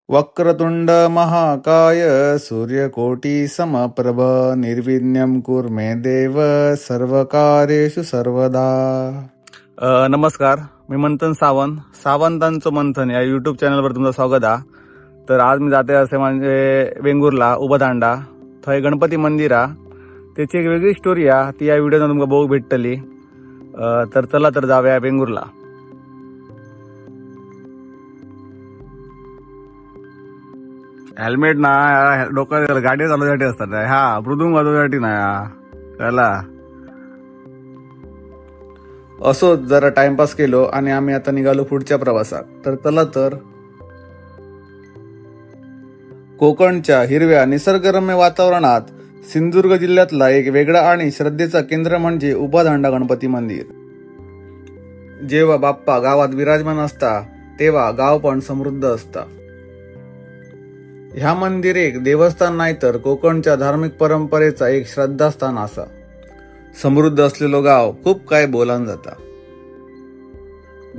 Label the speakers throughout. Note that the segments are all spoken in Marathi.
Speaker 1: वक्रतुंड महाकाय सूर्यकोटी समप्रभ निर्विघ्नं कुरु मे देव सर्वकार्येषु सर्वदा.
Speaker 2: नमस्कार, मी मंथन सावंतांचं मंथन या युट्यूब चॅनलवर तुमचं स्वागत आहे. तर आज मी जाते असे म्हणजे वेंगुर्ला उभदांडा थंय गणपती मंदिर आहे. त्याची एक वेगळी स्टोरी आहे, ती या व्हिडिओत तुमका बघू भेटतली. तर चला तर जाऊया वेंगुर्ला. हेल्मेट ना डोक्यात गाडी चालवण्यासाठी असतात, हा मृदुंग वाजवण्यासाठी नाही कळला.
Speaker 1: असोच जरा टाइमपास केलो आणि आम्ही आता निघालो पुढच्या प्रवासात. तर चला तर कोकणच्या हिरव्या निसर्गरम्य वातावरणात सिंधुदुर्ग जिल्ह्यातला एक वेगळा आणि श्रद्धेचा केंद्र म्हणजे उभदांडा गणपती मंदिर. जेव्हा बाप्पा गावात विराजमान असता तेव्हा गाव पण समृद्ध असता. ह्या मंदिर एक देवस्थान नाही तर कोकणच्या धार्मिक परंपरेचा एक श्रद्धास्थान असा. समृद्ध असलेलो गाव खूप काय बोलान जाता.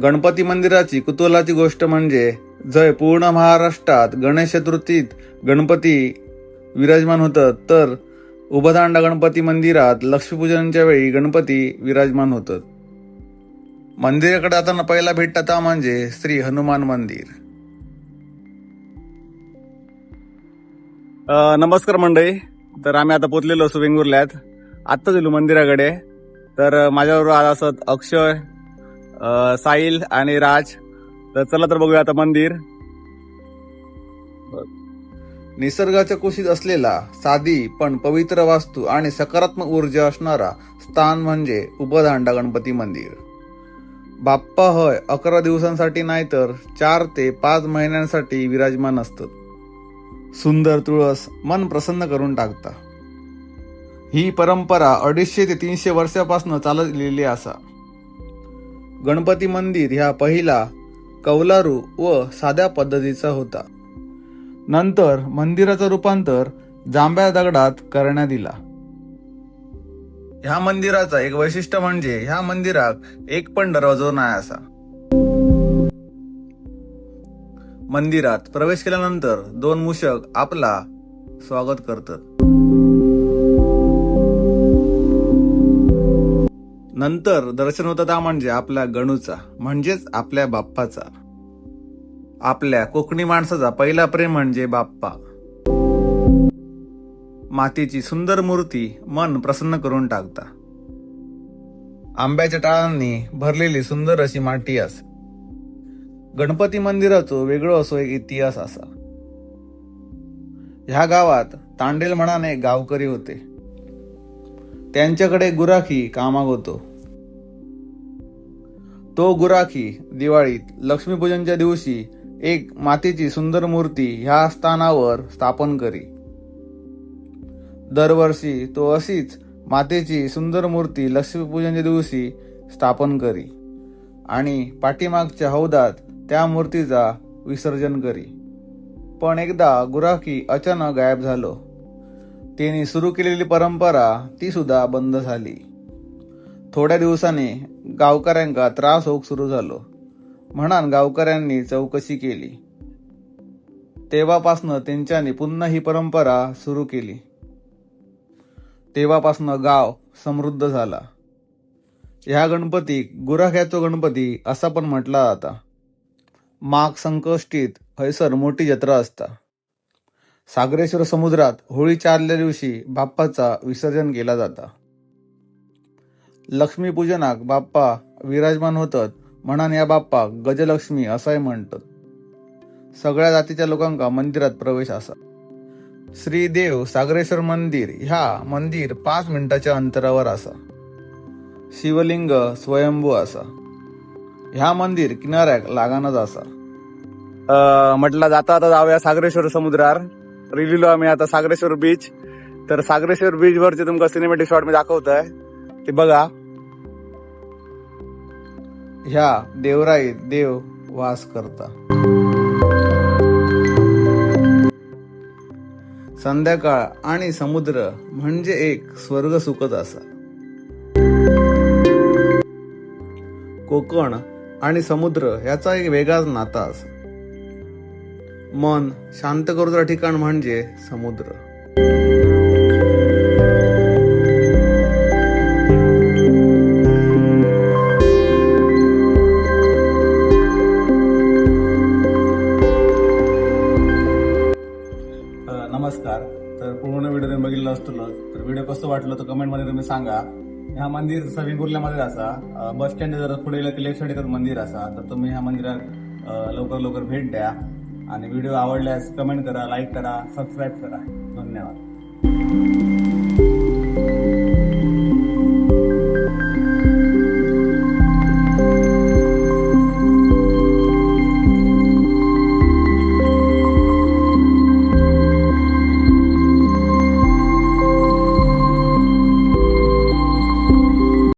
Speaker 1: गणपती मंदिराची कुतूहलाची गोष्ट म्हणजे जय पूर्ण महाराष्ट्रात गणेश चतुर्थीत गणपती विराजमान होतात, तर उभदांडा गणपती मंदिरात लक्ष्मीपूजनाच्या वेळी गणपती विराजमान होतात. मंदिराकडे आता पहिला भेटता म्हणजे श्री हनुमान मंदिर.
Speaker 2: नमस्कार मंडळी. तर आम्ही आता पोचलेलो असो वेंगुर्ल्यात. आत्ताच गेलो मंदिराकडे. तर माझ्याबरोबर आज असत अक्षय, साहिल आणि राज. तर चला तर बघूया आता मंदिर.
Speaker 1: निसर्गाच्या कुशीत असलेला साधी पण पवित्र वास्तू आणि सकारात्मक ऊर्जा असणारा स्थान म्हणजे उभदांडा गणपती मंदिर. बाप्पा होय 11 दिवसांसाठी नाही तर 4 ते 5 महिन्यांसाठी विराजमान असतात. सुंदर तुळस मन प्रसन्न करून टाकता. ही परंपरा 250 ते 300 वर्षापासून चाललेली असा. गणपती मंदिर ह्या पहिला कौलारू व साध्या पद्धतीचा होता. नंतर मंदिराचं रूपांतर जांभ्या दगडात करण्यात आला. ह्या मंदिराचा एक वैशिष्ट्य म्हणजे ह्या मंदिरात एक पण दरवाजा नाही असा. मंदिरात प्रवेश केल्यानंतर 2 मूषक आपला स्वागत करतात. नंतर दर्शन होतं म्हणजे आपल्या गणूचा म्हणजेच आपल्या बाप्पाचा. आपल्या कोकणी माणसाचा पहिला प्रेम म्हणजे बाप्पा. मातीची सुंदर मूर्ती मन प्रसन्न करून टाकता. आंब्याच्या टाळांनी भरलेली सुंदर अशी माटी अस. गणपती मंदिराचो वेगळो असो एक इतिहास असा. ह्या गावात तांडेल म्हणाने गावकरी होते. त्यांच्याकडे गुराखी कामाक होतो. तो गुराखी दिवाळीत लक्ष्मीपूजनच्या दिवशी एक मातीची सुंदर मूर्ती ह्या स्थानावर स्थापन करी. दरवर्षी तो अशीच मातीची सुंदर मूर्ती लक्ष्मीपूजनच्या दिवशी स्थापन करी आणि पाठीमागच्या हौदात त्या मूर्तीचा विसर्जन करी. पण एकदा गुराखी अचानक गायब झालो. त्यांनी सुरू केलेली परंपरा ती सुद्धा बंद झाली. थोड्या दिवसांनी गावकऱ्यांका त्रास होऊक सुरू झालो म्हणून गावकऱ्यांनी चौकशी केली. तेव्हापासनं त्यांच्यानी पुन्हा ही परंपरा सुरू केली. तेव्हापासनं गाव समृद्ध झाला. ह्या गणपतीक गुराख्याचो गणपती असा पण म्हटला जाता. माघ संकष्टीत हयसर मोठी जत्रा असता. सागरेश्वर समुद्रात होळीच्या आदल्या दिवशी बाप्पाचा विसर्जन केला जाता. लक्ष्मीपूजनाक बाप्पा विराजमान होतात म्हणून या बाप्पा गजलक्ष्मी असाय म्हणतात. सगळ्या जातीच्या लोकांका मंदिरात प्रवेश असा. श्री देव सागरेश्वर मंदिर ह्या मंदिर 5 मिनिटाच्या अंतरावर असा. शिवलिंग स्वयंभू असा. ह्या मंदिर किनाऱ्याक लागानच असा.
Speaker 2: म्हटलं जाता आता जाऊया सागरेश्वर समुद्रावर. रिलिलो आम्ही आता सागरेश्वर बीच. तर सागरेश्वर बीच वरचे तुमका सिनेमॅटिक शॉट मी दाखवतोय, ते बघा.
Speaker 1: ह्या देवराईत देव वास करता. संध्याकाळ आणि समुद्र म्हणजे एक स्वर्ग सुखच असा. कोकण आणि समुद्र याचा एक वेगळाच नाता असा. मन शांत करूचं ठिकाण म्हणजे समुद्र.
Speaker 2: नमस्कार. तर पूर्ण व्हिडिओ तुम्ही बघितलं असतो तर व्हिडिओ कसं वाटलं तर कमेंटमध्ये तुम्ही सांगा. ह्या मंदिर वेंगुर्ल्यामध्ये असा बस स्टँड जर पुढे लेफ्ट साईड मंदिर असा तर तुम्ही ह्या मंदिरात लवकर भेट द्या आणि व्हिडिओ आवडल्यास कमेंट करा, लाईक करा, सबस्क्राईब करा. धन्यवाद.